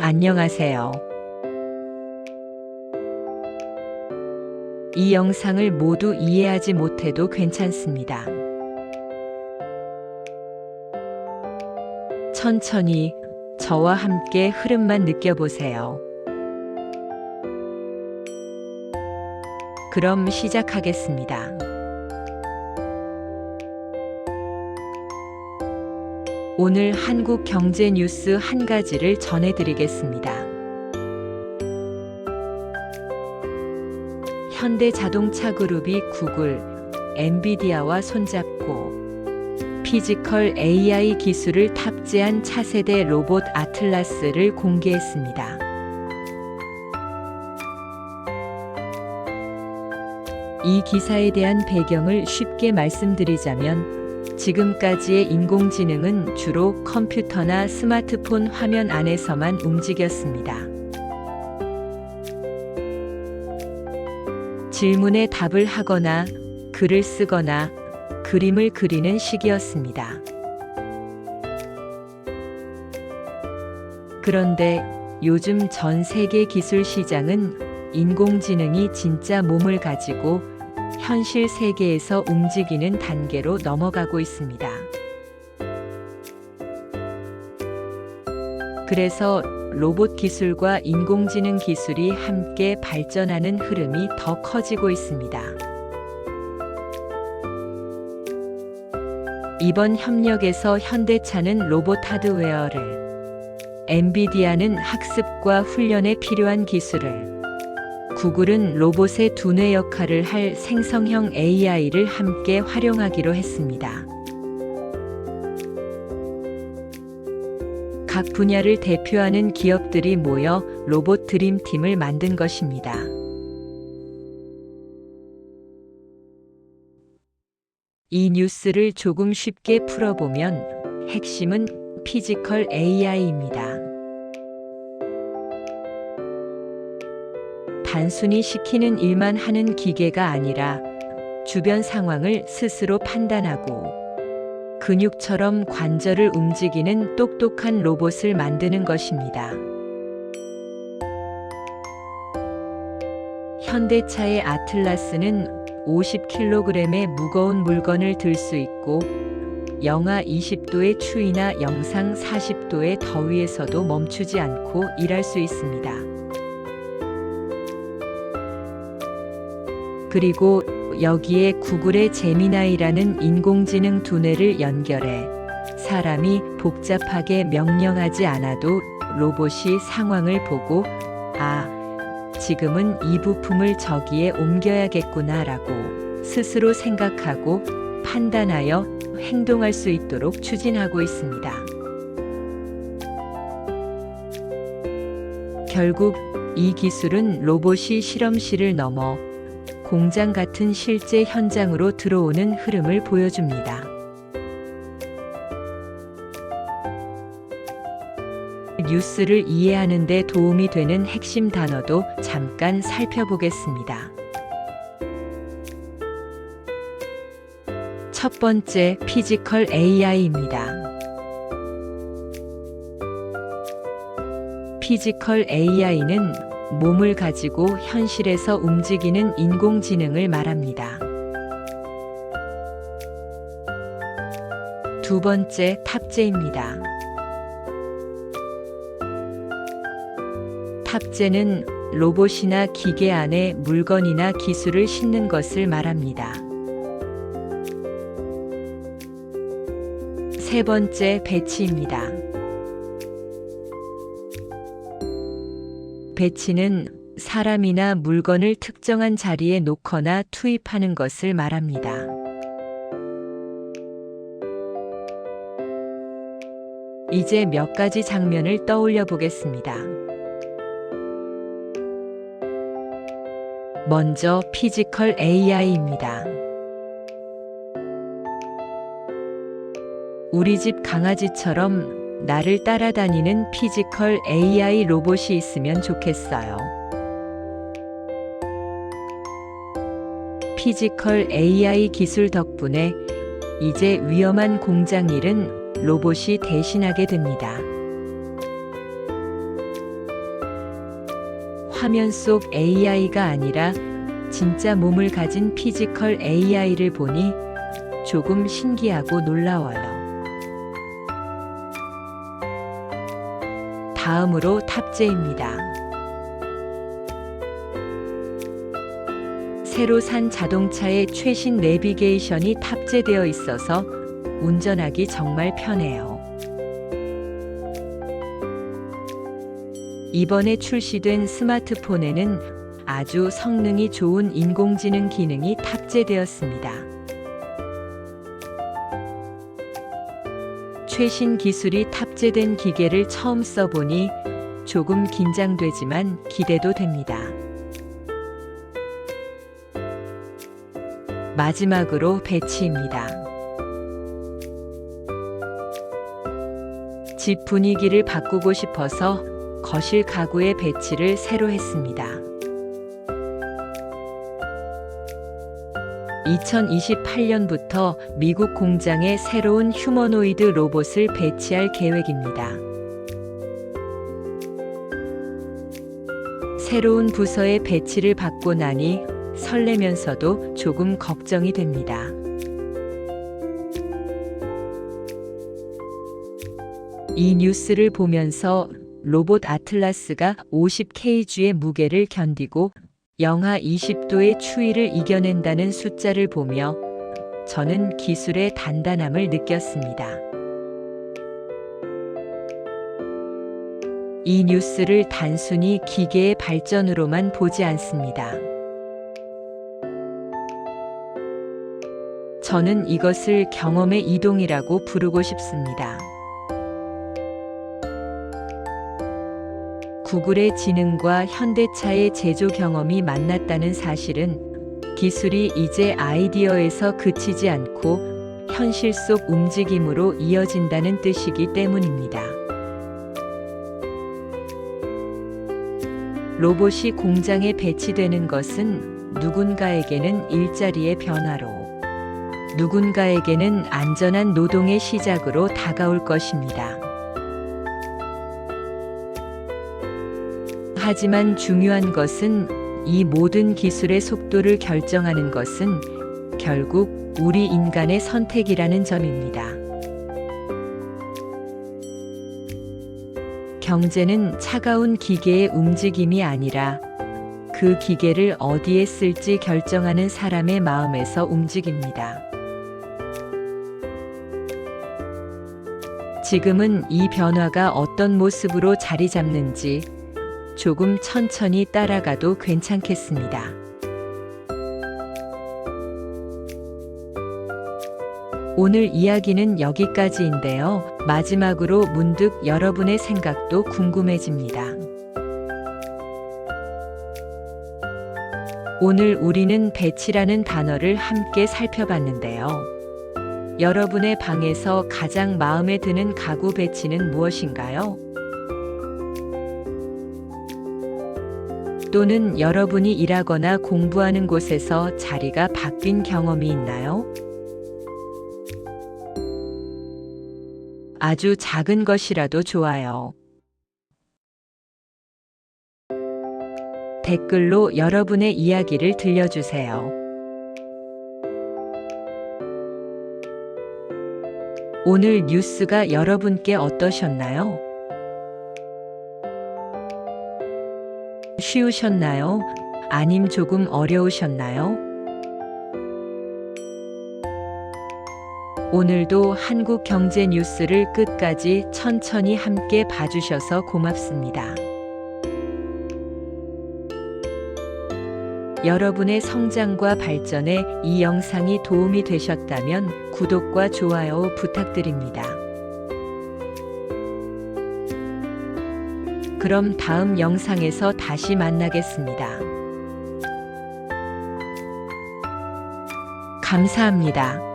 안녕하세요. 이 영상을 모두 이해하지 못해도 괜찮습니다. 천천히 저와 함께 흐름만 느껴보세요. 그럼 시작하겠습니다. 오늘 한국 경제 뉴스 한 가지를 전해드리겠습니다. 현대자동차 그룹이 구글, 엔비디아와 손잡고 피지컬 AI 기술을 탑재한 차세대 로봇 아틀라스를 공개했습니다. 이 기사에 대한 배경을 쉽게 말씀드리자면 지금까지의 인공지능은 주로 컴퓨터나 스마트폰 화면 안에서만 움직였습니다. 질문에 답을 하거나 글을 쓰거나 그림을 그리는 시기였습니다. 그런데 요즘 전 세계 기술 시장은 인공지능이 진짜 몸을 가지고 현실 세계에서 움직이는 단계로 넘어가고 있습니다. 그래서 로봇 기술과 인공지능 기술이 함께 발전하는 흐름이 더 커지고 있습니다. 이번 협력에서 현대차는 로봇 하드웨어를, 엔비디아는 학습과 훈련에 필요한 기술을, 구글은 로봇의 두뇌 역할을 할 생성형 AI를 함께 활용하기로 했습니다. 각 분야를 대표하는 기업들이 모여 로봇 드림팀을 만든 것입니다. 이 뉴스를 조금 쉽게 풀어보면 핵심은 피지컬 AI입니다. 단순히 시키는 일만 하는 기계가 아니라 주변 상황을 스스로 판단하고 근육처럼 관절을 움직이는 똑똑한 로봇을 만드는 것입니다. 현대차의 아틀라스는 50kg의 무거운 물건을 들 수 있고 영하 20도의 추위나 영상 40도의 더위에서도 멈추지 않고 일할 수 있습니다. 그리고 여기에 구글의 제미나이라는 인공지능 두뇌를 연결해 사람이 복잡하게 명령하지 않아도 로봇이 상황을 보고 지금은 이 부품을 저기에 옮겨야겠구나라고 스스로 생각하고 판단하여 행동할 수 있도록 추진하고 있습니다. 결국 이 기술은 로봇이 실험실을 넘어 공장 같은 실제 현장으로 들어오는 흐름을 보여줍니다. 뉴스를 이해하는 데 도움이 되는 핵심 단어도 잠깐 살펴보겠습니다. 첫 번째, 피지컬 AI입니다. 피지컬 AI는 몸을 가지고 현실에서 움직이는 인공지능을 말합니다. 두 번째, 탑재입니다. 탑재는 로봇이나 기계 안에 물건이나 기술을 싣는 것을 말합니다. 세 번째, 배치입니다. 배치는 사람이나 물건을 특정한 자리에 놓거나 투입하는 것을 말합니다. 이제 몇 가지 장면을 떠올려 보겠습니다. 먼저 피지컬 AI입니다. 우리 집 강아지처럼 나를 따라다니는 피지컬 AI 로봇이 있으면 좋겠어요. 피지컬 AI 기술 덕분에 이제 위험한 공장 일은 로봇이 대신하게 됩니다. 화면 속 AI가 아니라 진짜 몸을 가진 피지컬 AI를 보니 조금 신기하고 놀라워요. 다음으로 탑재입니다. 새로 산 자동차에 최신 내비게이션이 탑재되어 있어서 운전하기 정말 편해요. 이번에 출시된 스마트폰에는 아주 성능이 좋은 인공지능 기능이 탑재되었습니다. 최신 기술이 탑재된 기계를 처음 써보니 조금 긴장되지만 기대도 됩니다. 마지막으로 배치입니다. 집 분위기를 바꾸고 싶어서 거실 가구의 배치를 새로 했습니다. 2028년부터 미국 공장에 새로운 휴머노이드 로봇을 배치할 계획입니다. 새로운 부서에 배치를 받고 나니 설레면서도 조금 걱정이 됩니다. 이 뉴스를 보면서 로봇 아틀라스가 50kg의 무게를 견디고 영하 20도의 추위를 이겨낸다는 숫자를 보며 저는 기술의 단단함을 느꼈습니다. 이 뉴스를 단순히 기계의 발전으로만 보지 않습니다. 저는 이것을 경험의 이동이라고 부르고 싶습니다. 구글의 지능과 현대차의 제조 경험이 만났다는 사실은 기술이 이제 아이디어에서 그치지 않고 현실 속 움직임으로 이어진다는 뜻이기 때문입니다. 로봇이 공장에 배치되는 것은 누군가에게는 일자리의 변화로, 누군가에게는 안전한 노동의 시작으로 다가올 것입니다. 하지만 중요한 것은 이 모든 기술의 속도를 결정하는 것은 결국 우리 인간의 선택이라는 점입니다. 경제는 차가운 기계의 움직임이 아니라 그 기계를 어디에 쓸지 결정하는 사람의 마음에서 움직입니다. 지금은 이 변화가 어떤 모습으로 자리 잡는지 조금 천천히 따라가도 괜찮겠습니다. 오늘 이야기는 여기까지인데요. 마지막으로 문득 여러분의 생각도 궁금해집니다. 오늘 우리는 배치라는 단어를 함께 살펴봤는데요. 여러분의 방에서 가장 마음에 드는 가구 배치는 무엇인가요? 또는 여러분이 일하거나 공부하는 곳에서 자리가 바뀐 경험이 있나요? 아주 작은 것이라도 좋아요. 댓글로 여러분의 이야기를 들려주세요. 오늘 뉴스가 여러분께 어떠셨나요? 쉬우셨나요? 아님 조금 어려우셨나요? 오늘도 한국 경제 뉴스를 끝까지 천천히 함께 봐주셔서 고맙습니다. 여러분의 성장과 발전에 이 영상이 도움이 되셨다면 구독과 좋아요 부탁드립니다. 그럼 다음 영상에서 다시 만나겠습니다. 감사합니다.